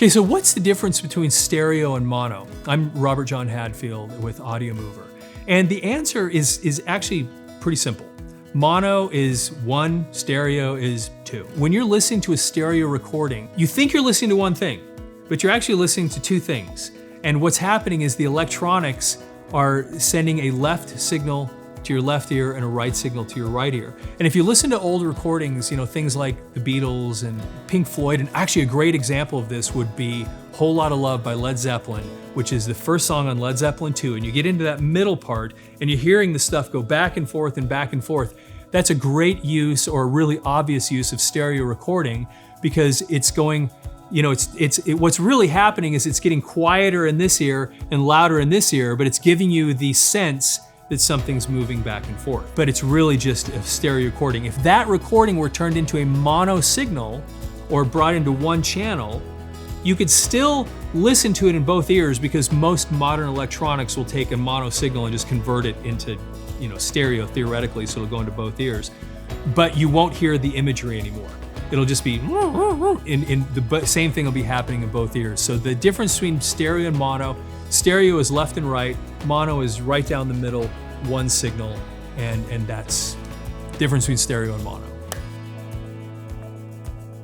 Okay, so what's the difference between stereo and mono? I'm Robert John Hadfield with Audiomover. And the answer is actually pretty simple. Mono is 1, stereo is 2. When you're listening to a stereo recording, you think you're listening to one thing, but you're actually listening to 2 things. And what's happening is the electronics are sending a left signal to your left ear and a right signal to your right ear. And if you listen to old recordings, things like the Beatles and Pink Floyd, and actually a great example of this would be Whole Lotta Love by Led Zeppelin, which is the first song on Led Zeppelin 2, and you get into that middle part and you're hearing the stuff go back and forth and back and forth. That's a great use, or a really obvious use, of stereo recording, because it's going, what's really happening is it's getting quieter in this ear and louder in this ear, but it's giving you the sense that something's moving back and forth. But it's really just a stereo recording. If that recording were turned into a mono signal or brought into one channel, you could still listen to it in both ears, because most modern electronics will take a mono signal and just convert it into stereo theoretically, so it'll go into both ears. But you won't hear the imagery anymore. It'll just be, the same thing will be happening in both ears. So the difference between stereo and mono: stereo is left and right, mono is right down the middle, one signal, and that's the difference between stereo and mono.